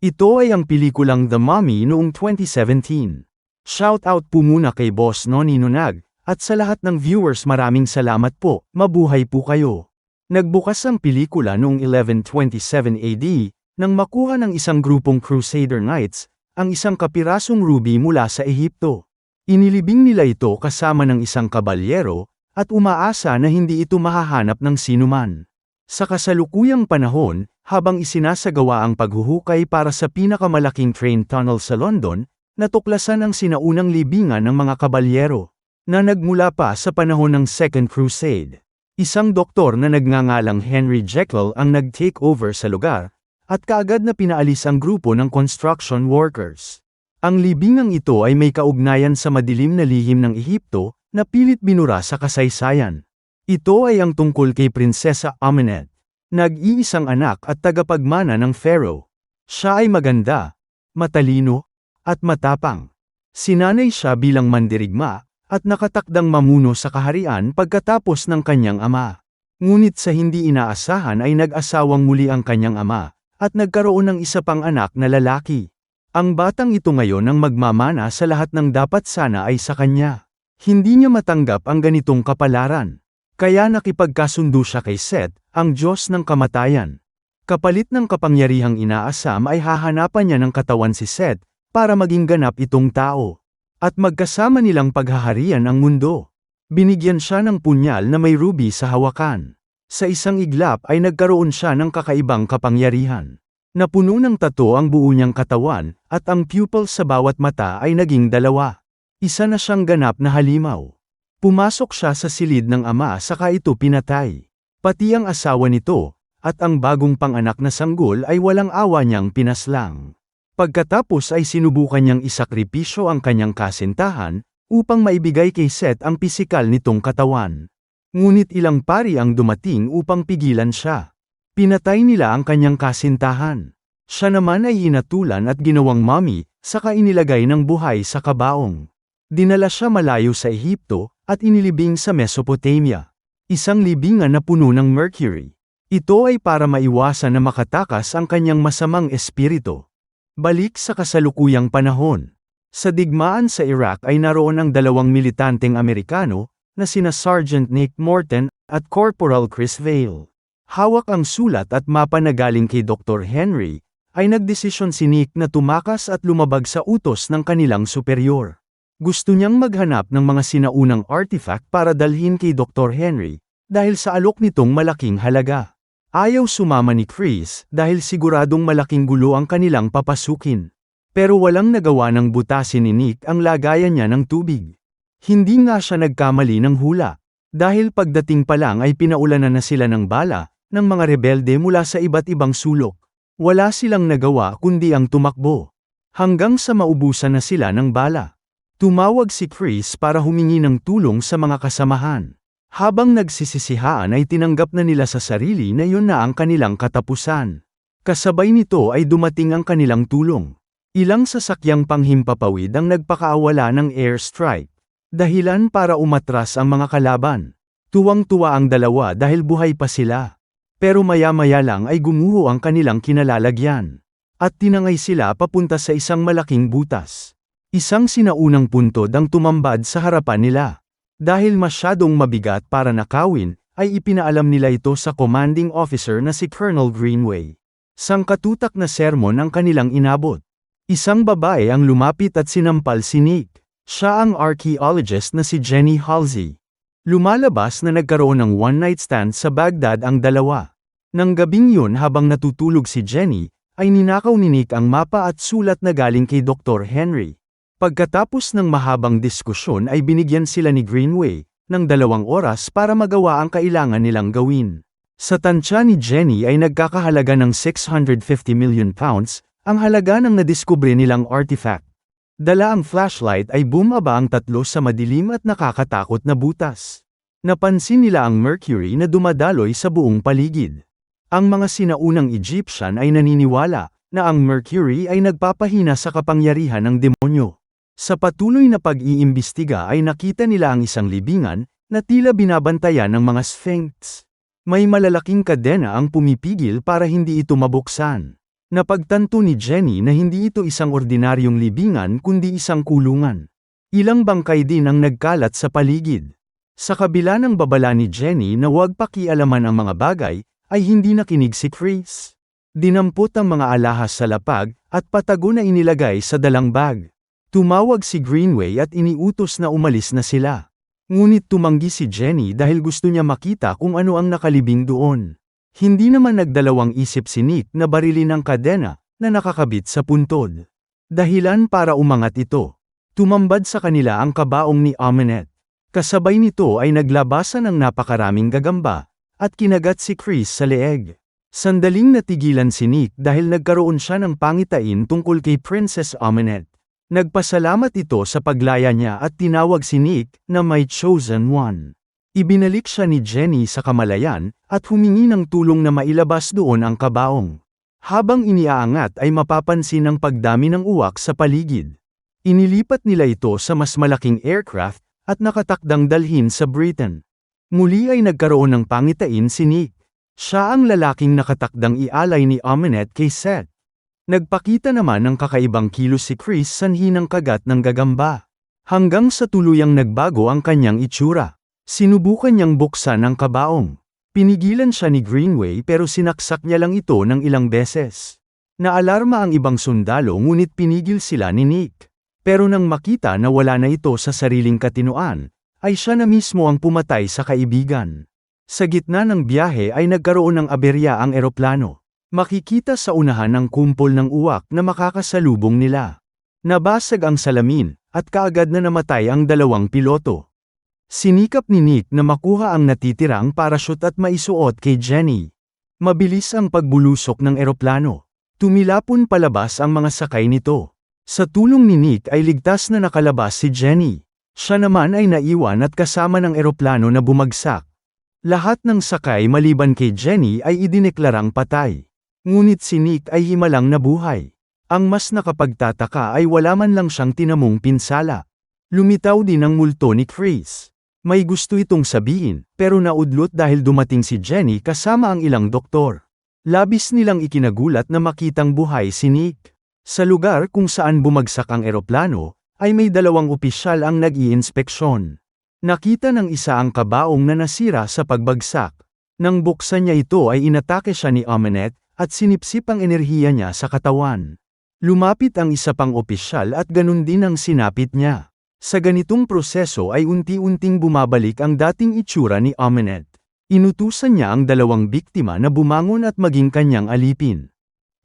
Ito ay ang pelikulang The Mummy noong 2017. Shoutout po muna kay Boss Noni Nunag, at sa lahat ng viewers maraming salamat po, mabuhay po kayo. Nagbukas ang pelikula noong 1127 AD, nang makuha ng isang grupong Crusader Knights, ang isang kapirasong ruby mula sa Ehipto. Inilibing nila ito kasama ng isang kabalyero, at umaasa na hindi ito mahahanap ng sinuman. Sa kasalukuyang panahon, habang isinasagawa ang paghuhukay para sa pinakamalaking train tunnel sa London, natuklasan ang sinaunang libingan ng mga kabalyero, na nagmula pa sa panahon ng Second Crusade. Isang doktor na nagngangalang Henry Jekyll ang nag-take over sa lugar, at kaagad na pinaalis ang grupo ng construction workers. Ang libingang ito ay may kaugnayan sa madilim na lihim ng Ehipto, na pilit binura sa kasaysayan. Ito ay ang tungkol kay Prinsesa Amenet, nag-iisang anak at tagapagmana ng Pharaoh. Siya ay maganda, matalino, at matapang. Sinanay siya bilang mandirigma, at nakatakdang mamuno sa kaharian pagkatapos ng kanyang ama. Ngunit sa hindi inaasahan ay nag-asawang muli ang kanyang ama, at nagkaroon ng isa pang anak na lalaki. Ang batang ito ngayon ang magmamana sa lahat ng dapat sana ay sa kanya. Hindi niya matanggap ang ganitong kapalaran. Kaya nakipagkasundo siya kay Seth, ang Diyos ng kamatayan. Kapalit ng kapangyarihang inaasam ay hahanapan niya ng katawan si Seth, para maging ganap itong tao. At magkasama nilang paghaharian ang mundo. Binigyan siya ng punyal na may ruby sa hawakan. Sa isang iglap ay nagkaroon siya ng kakaibang kapangyarihan. Napuno ng tato ang buo niyang katawan, at ang pupils sa bawat mata ay naging dalawa. Isa na siyang ganap na halimaw. Pumasok siya sa silid ng ama saka ito pinatay. Pati ang asawa nito, at ang bagong panganak na sanggol ay walang awa niyang pinaslang. Pagkatapos ay sinubukan niyang isakripisyo ang kanyang kasintahan, upang maibigay kay Seth ang pisikal nitong katawan. Ngunit ilang pari ang dumating upang pigilan siya. Pinatay nila ang kanyang kasintahan. Siya naman ay hinatulan at ginawang mummy, saka inilagay ng buhay sa kabaong. Dinala siya malayo sa Ehipto, at inilibing sa Mesopotamia. Isang libingan na puno ng mercury. Ito ay para maiwasan na makatakas ang kanyang masamang espiritu. Balik sa kasalukuyang panahon. Sa digmaan sa Iraq ay naroon ang dalawang militanteng Amerikano, na sina Sergeant Nick Morton, at Corporal Chris Vail. Hawak ang sulat at mapa na galing kay Dr. Henry, ay nagdesisyon si Nick na tumakas at lumabag sa utos ng kanilang superior. Gusto niyang maghanap ng mga sinaunang artifact para dalhin kay Dr. Henry, dahil sa alok nitong malaking halaga. Ayaw sumama ni Chris dahil siguradong malaking gulo ang kanilang papasukin. Pero walang nagawa ng butasin ni Nick ang lagayan niya ng tubig. Hindi nga siya nagkamali ng hula. Dahil pagdating pa lang ay pinaulanan na sila ng bala, ng mga rebelde mula sa iba't ibang sulok. Wala silang nagawa kundi ang tumakbo. Hanggang sa maubusan na sila ng bala. Tumawag si Chris para humingi ng tulong sa mga kasamahan. Habang nagsisisihaan ay tinanggap na nila sa sarili na yun na ang kanilang katapusan. Kasabay nito ay dumating ang kanilang tulong. Ilang sasakyang panghimpapawid ang nagpakaawala ng airstrike. Dahilan para umatras ang mga kalaban. Tuwang-tuwa ang dalawa dahil buhay pa sila. Pero maya-maya lang ay gumuho ang kanilang kinalalagyan. At tinangay sila papunta sa isang malaking butas. Isang sinaunang puntod ang tumambad sa harapan nila. Dahil masyadong mabigat para nakawin, ay ipinaalam nila ito sa commanding officer na si Colonel Greenway. Sangkatutak na sermon ang kanilang inabot. Isang babae ang lumapit at sinampal si Nick. Siya ang archaeologist na si Jenny Halsey. Lumalabas na nagkaroon ng one-night stand sa Baghdad ang dalawa. Nang gabing yun habang natutulog si Jenny, ay ninakaw ni Nick ang mapa at sulat na galing kay Dr. Henry. Pagkatapos ng mahabang diskusyon ay binigyan sila ni Greenway, ng 2 oras para magawa ang kailangan nilang gawin. Sa tansya ni Jenny ay nagkakahalaga ng £650 million, ang halaga ng nadiskubre nilang artifact. Dala ang flashlight ay bumaba ang tatlo sa madilim at nakakatakot na butas. Napansin nila ang mercury na dumadaloy sa buong paligid. Ang mga sinaunang Egyptian ay naniniwala na ang mercury ay nagpapahina sa kapangyarihan ng demonyo. Sa patuloy na pag-iimbestiga ay nakita nila ang isang libingan na tila binabantayan ng mga sphinx. May malalaking kadena ang pumipigil para hindi ito mabuksan. Napagtanto ni Jenny na hindi ito isang ordinaryong libingan kundi isang kulungan. Ilang bangkay din ang nagkalat sa paligid. Sa kabila ng babala ni Jenny na huwag pakialaman ang mga bagay, ay hindi nakinig si Chris. Dinampot ang mga alahas sa lapag, at patago na inilagay sa dalang bag. Tumawag si Greenway at iniutos na umalis na sila. Ngunit tumanggi si Jenny dahil gusto niya makita kung ano ang nakalibing doon. Hindi naman nagdalawang isip si Nick na barilin ang kadena na nakakabit sa puntod. Dahilan para umangat ito. Tumambad sa kanila ang kabaong ni Amanette. Kasabay nito ay naglabasan ng napakaraming gagamba, at kinagat si Chris sa leeg. Sandaling natigilan si Nick dahil nagkaroon siya ng pangitain tungkol kay Princess Amanette. Nagpasalamat ito sa paglaya niya at tinawag si Nick na my chosen one. Ibinalik siya ni Jenny sa kamalayan at humingi ng tulong na mailabas doon ang kabaong. Habang iniaangat ay mapapansin ang pagdami ng uwak sa paligid. Inilipat nila ito sa mas malaking aircraft at nakatakdang dalhin sa Britain. Muli ay nagkaroon ng pangitain si Nick. Siya ang lalaking nakatakdang ialay ni Amanette kay Seth. Nagpakita naman ng kakaibang kilos si Chris sanhi ng kagat ng gagamba. Hanggang sa tuluyang nagbago ang kanyang itsura. Sinubukan niyang buksan ang kabaong. Pinigilan siya ni Greenway pero sinaksak niya lang ito ng ilang beses. Naalarma ang ibang sundalo ngunit pinigil sila ni Nick. Pero nang makita na wala na ito sa sariling katinoan, ay siya na mismo ang pumatay sa kaibigan. Sa gitna ng biyahe ay nagkaroon ng aberya ang eroplano. Makikita sa unahan ang kumpol ng uwak na makakasalubong nila. Nabasag ang salamin, at kaagad na namatay ang dalawang piloto. Sinikap ni Nick na makuha ang natitirang parachute at maisuot kay Jenny. Mabilis ang pagbulusok ng eroplano. Tumilapon palabas ang mga sakay nito. Sa tulong ni Nick ay ligtas na nakalabas si Jenny. Siya naman ay naiwan at kasama ng eroplano na bumagsak. Lahat ng sakay maliban kay Jenny ay idineklarang patay. Ngunit si Nick ay himalang nabuhay. Ang mas nakapagtataka ay wala man lang siyang tinamong pinsala. Lumitaw din ang multo ni Chris. May gusto itong sabihin, pero naudlot dahil dumating si Jenny kasama ang ilang doktor. Labis nilang ikinagulat na makitang buhay si Nick. Sa lugar kung saan bumagsak ang eroplano, ay may dalawang opisyal ang nag-iinspeksyon. Nakita ng isa ang kabaong na nasira sa pagbagsak. Nang buksan niya ito ay inatake siya ni Amanette, at sinipsip ang enerhiya niya sa katawan. Lumapit ang isa pang opisyal at ganun din ang sinapit niya. Sa ganitong proseso ay unti-unting bumabalik ang dating itsura ni Amanette. Inutusan niya ang dalawang biktima na bumangon at maging kanyang alipin.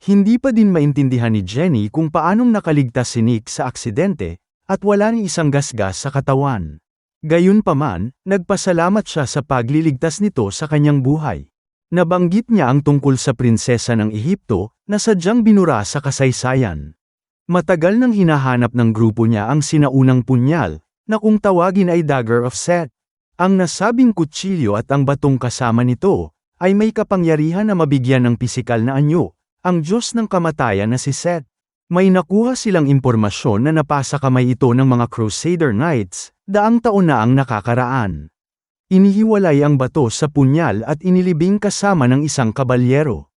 Hindi pa din maintindihan ni Jenny kung paanong nakaligtas si Nick sa aksidente, at wala ni isang gasgas sa katawan. Gayunpaman, nagpasalamat siya sa pagliligtas nito sa kanyang buhay. Nabanggit niya ang tungkol sa prinsesa ng Ehipto, na sadyang binura sa kasaysayan. Matagal nang hinahanap ng grupo niya ang sinaunang punyal, na kung tawagin ay Dagger of Set. Ang nasabing kutsilyo at ang batong kasama nito, ay may kapangyarihan na mabigyan ng pisikal na anyo, ang Diyos ng kamatayan na si Set. May nakuha silang impormasyon na napasa kamay ito ng mga Crusader Knights, daang taon na ang nakakaraan. Inihiwalay ang bato sa punyal at inilibing kasama ng isang kabalyero.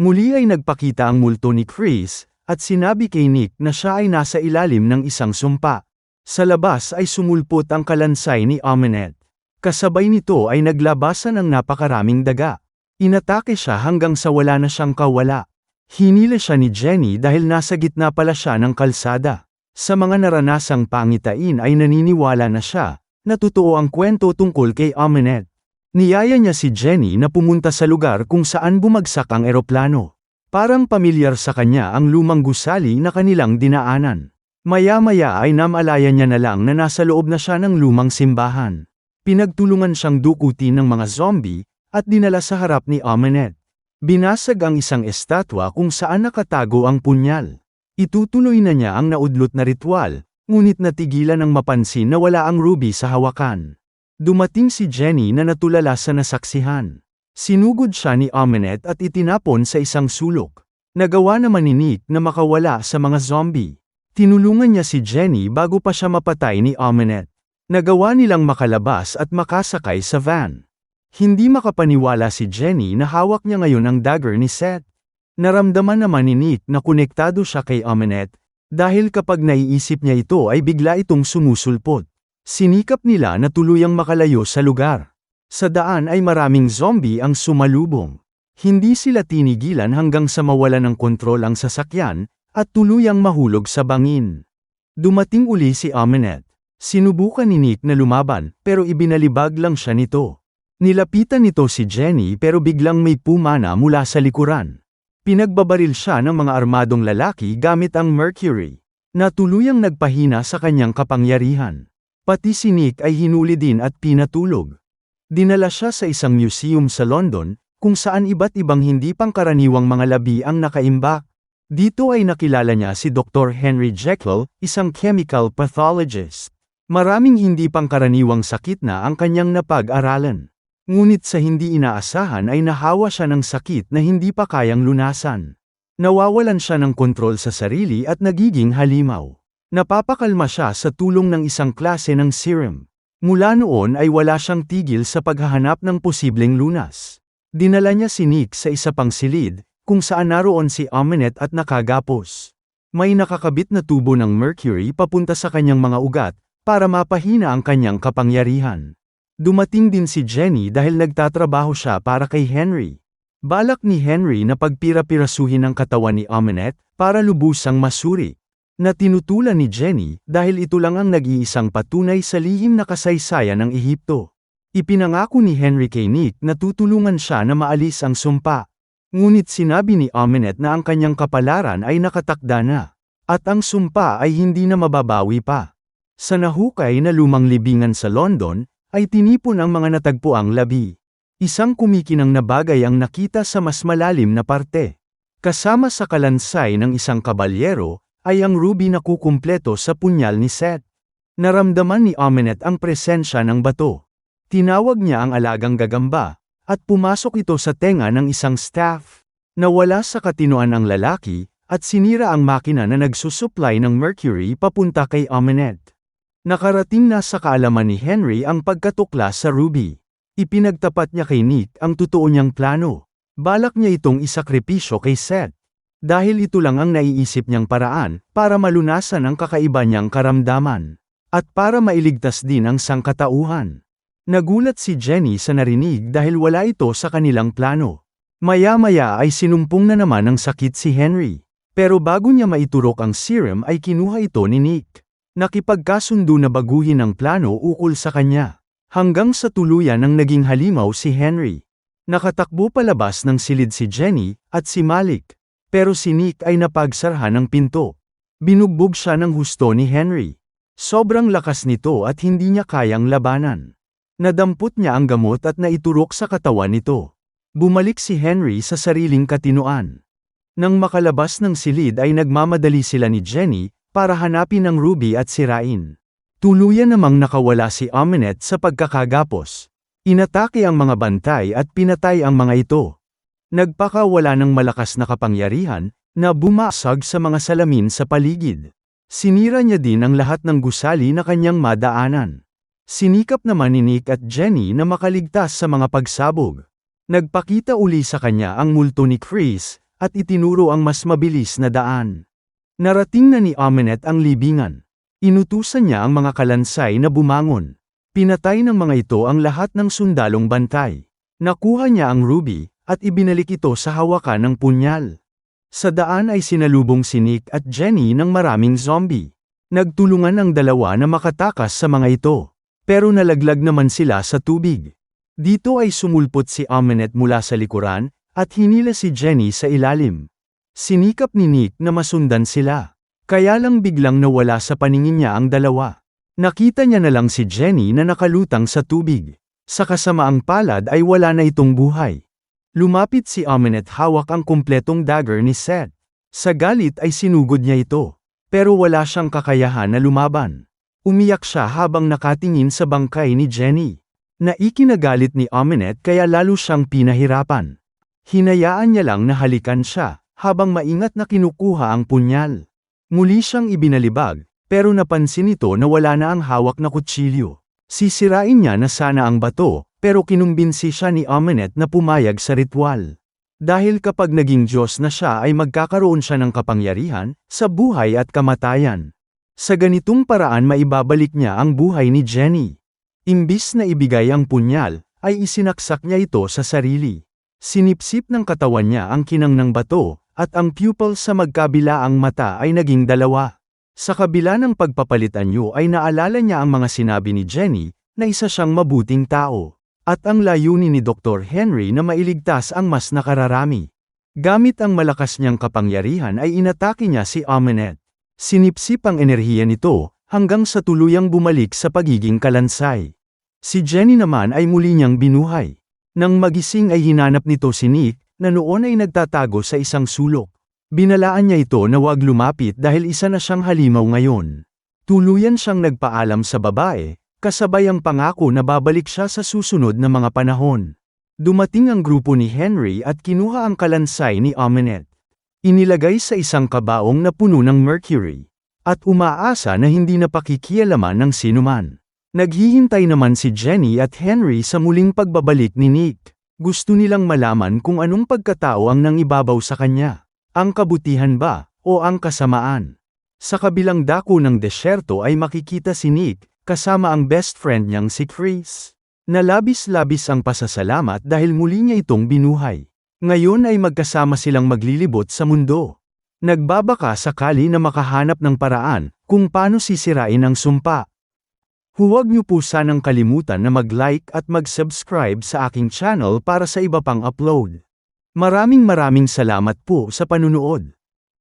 Muli ay nagpakita ang multo ni Chris, at sinabi kay Nick na siya ay nasa ilalim ng isang sumpa. Sa labas ay sumulpot ang kalansay ni Amanette. Kasabay nito ay naglabasan ng napakaraming daga. Inatake siya hanggang sa wala na siyang kawala. Hinila siya ni Jenny dahil nasa gitna pala siya ng kalsada. Sa mga naranasang pangitain ay naniniwala na siya, na totoo ang kwento tungkol kay Amanette. Niyaya niya si Jenny na pumunta sa lugar kung saan bumagsak ang eroplano. Parang pamilyar sa kanya ang lumang gusali na kanilang dinaanan. Maya-maya ay namalaya niya na lang na nasa loob na siya ng lumang simbahan. Pinagtulungan siyang dukutin ng mga zombie, at dinala sa harap ni Amanette. Binasag ang isang estatwa kung saan nakatago ang punyal. Itutuloy na niya ang naudlot na ritual, ngunit natigilan ng mapansin na wala ang ruby sa hawakan. Dumating si Jenny na natulala sa nasaksihan. Sinugod siya ni Amanette at itinapon sa isang sulok. Nagawa naman ni Nick na makawala sa mga zombie. Tinulungan niya si Jenny bago pa siya mapatay ni Amanette. Nagawa nilang makalabas at makasakay sa van. Hindi makapaniwala si Jenny na hawak niya ngayon ang dagger ni Seth. Naramdaman naman ni Nick na konektado siya kay Aminette, dahil kapag naiisip niya ito ay bigla itong sumusulpot. Sinikap nila na tuluyang makalayo sa lugar. Sa daan ay maraming zombie ang sumalubong. Hindi sila tinigilan hanggang sa mawalan ng kontrol ang sasakyan, at tuluyang mahulog sa bangin. Dumating uli si Aminette. Sinubukan ni Nick na lumaban, pero ibinalibag lang siya nito. Nilapitan nito si Jenny pero biglang may pumana mula sa likuran. Pinagbabaril siya ng mga armadong lalaki gamit ang Mercury, na tuluyang nagpahina sa kanyang kapangyarihan. Pati si Nick ay hinuli din at pinatulog. Dinala siya sa isang museum sa London, kung saan iba't ibang hindi pangkaraniwang mga labi ang nakaimbak. Dito ay nakilala niya si Dr. Henry Jekyll, isang chemical pathologist. Maraming hindi pangkaraniwang sakit na ang kanyang napag-aralan. Ngunit sa hindi inaasahan ay nahawa siya ng sakit na hindi pa kayang lunasan. Nawawalan siya ng kontrol sa sarili at nagiging halimaw. Napapakalma siya sa tulong ng isang klase ng serum. Mula noon ay wala siyang tigil sa paghahanap ng posibleng lunas. Dinala niya si Nick sa isa pang silid, kung saan naroon si Aminette at nakagapos. May nakakabit na tubo ng mercury papunta sa kanyang mga ugat, para mapahina ang kanyang kapangyarihan. Dumating din si Jenny dahil nagtatrabaho siya para kay Henry. Balak ni Henry na pagpira-pirasuhin ang katawan ni Aminette, para lubusang masuri. Na tinutulan ni Jenny dahil ito lang ang nag-iisang patunay sa lihim na kasaysayan ng Ehipto. Ipinangako ni Henry kay Nick na tutulungan siya na maalis ang sumpa. Ngunit sinabi ni Aminette na ang kanyang kapalaran ay nakatakda na, at ang sumpa ay hindi na mababawi pa. Sa nahukay na lumang libingan sa London, ay tinipon ang mga natagpuang labi. Isang kumikinang na bagay ang nakita sa mas malalim na parte. Kasama sa kalansay ng isang kabalyero, ay ang ruby na kukumpleto sa punyal ni Seth. Naramdaman ni Aminette ang presensya ng bato. Tinawag niya ang alagang gagamba, at pumasok ito sa tenga ng isang staff. Nawala sa katinoan ang lalaki, at sinira ang makina na nagsusupply ng mercury papunta kay Aminette. Nakarating na sa kaalaman ni Henry ang pagkatuklas sa ruby. Ipinagtapat niya kay Nick ang totoo niyang plano. Balak niya itong isakripisyo kay Seth. Dahil ito lang ang naiisip niyang paraan, para malunasan ang kakaiba niyang karamdaman. At para mailigtas din ang sangkatauhan. Nagulat si Jenny sa narinig dahil wala ito sa kanilang plano. Maya-maya ay sinumpong na naman ng sakit si Henry. Pero bago niya maiturok ang serum ay kinuha ito ni Nick. Nakipagkasundo na baguhin ang plano ukol sa kanya. Hanggang sa tuluyan ang naging halimaw si Henry. Nakatakbo palabas ng silid si Jenny at si Malik. Pero si Nick ay napagsarhan ng pinto. Binugbog siya ng husto ni Henry. Sobrang lakas nito at hindi niya kayang labanan. Nadampot niya ang gamot at naiturok sa katawan nito. Bumalik si Henry sa sariling katinoan. Nang makalabas ng silid ay nagmamadali sila ni Jenny, para hanapin ang ruby at sirain. Tuluyan namang nakawala si Aminette sa pagkakagapos. Inatake ang mga bantay at pinatay ang mga ito. Nagpakawala ng malakas na kapangyarihan, na bumasag sa mga salamin sa paligid. Sinira niya din ang lahat ng gusali na kanyang madaanan. Sinikap naman ni Nick at Jenny na makaligtas sa mga pagsabog. Nagpakita uli sa kanya ang multo ni Chris, at itinuro ang mas mabilis na daan. Narating na ni Aminette ang libingan. Inutusan niya ang mga kalansay na bumangon. Pinatay ng mga ito ang lahat ng sundalong bantay. Nakuha niya ang ruby, at ibinalik ito sa hawakan ng punyal. Sa daan ay sinalubong si Nick at Jenny ng maraming zombie. Nagtulungan ang dalawa na makatakas sa mga ito. Pero nalaglag naman sila sa tubig. Dito ay sumulpot si Aminette mula sa likuran, at hinila si Jenny sa ilalim. Sinikap ni Nick na masundan sila. Kaya lang biglang nawala sa paningin niya ang dalawa. Nakita niya na lang si Jenny na nakalutang sa tubig. Sa kasamaang palad ay wala na itong buhay. Lumapit si Aminette hawak ang kumpletong dagger ni Seth. Sa galit ay sinugod niya ito. Pero wala siyang kakayahan na lumaban. Umiyak siya habang nakatingin sa bangkay ni Jenny. Naikinagalit ni Aminette kaya lalo siyang pinahirapan. Hinayaan niya lang na halikan siya, habang maingat na kinukuha ang punyal. Muli siyang ibinalibag, pero napansin nito na wala na ang hawak na kutsilyo. Sisirain niya na sana ang bato, pero kinumbinsi siya ni Aminette na pumayag sa ritual. Dahil kapag naging Diyos na siya ay magkakaroon siya ng kapangyarihan, sa buhay at kamatayan. Sa ganitong paraan maibabalik niya ang buhay ni Jenny. Imbis na ibigay ang punyal, ay isinaksak niya ito sa sarili. Sinipsip ng katawan niya ang kinang ng bato, at ang pupil sa magkabilaang mata ay naging dalawa. Sa kabila ng pagpapalitan niyo ay naalala niya ang mga sinabi ni Jenny, na isa siyang mabuting tao. At ang layunin ni Dr. Henry na mailigtas ang mas nakararami. Gamit ang malakas niyang kapangyarihan ay inatake niya si Amunet. Sinipsip ang enerhiya nito, hanggang sa tuluyang bumalik sa pagiging kalansay. Si Jenny naman ay muli niyang binuhay. Nang magising ay hinanap nito si Nick, na noon ay nagtatago sa isang sulok. Binalaan niya ito na huwag lumapit dahil isa na siyang halimaw ngayon. Tuluyan siyang nagpaalam sa babae, kasabay ang pangako na babalik siya sa susunod na mga panahon. Dumating ang grupo ni Henry at kinuha ang kalansay ni Amunet. Inilagay sa isang kabaong na puno ng mercury. At umaasa na hindi na pakikialaman ng sinuman. Naghihintay naman si Jenny at Henry sa muling pagbabalik ni Nick. Gusto nilang malaman kung anong pagkatao ang nangibabaw sa kanya. Ang kabutihan ba, o ang kasamaan? Sa kabilang dako ng desyerto ay makikita si Nick, kasama ang best friend niyang si Chris. Nalabis-labis ang pasasalamat dahil muli niya itong binuhay. Ngayon ay magkasama silang maglilibot sa mundo. Nagbabaka sakali na makahanap ng paraan kung paano sisirain ang sumpa. Huwag niyo po sanang kalimutan na mag-like at mag-subscribe sa aking channel para sa iba pang upload. Maraming salamat po sa panunood.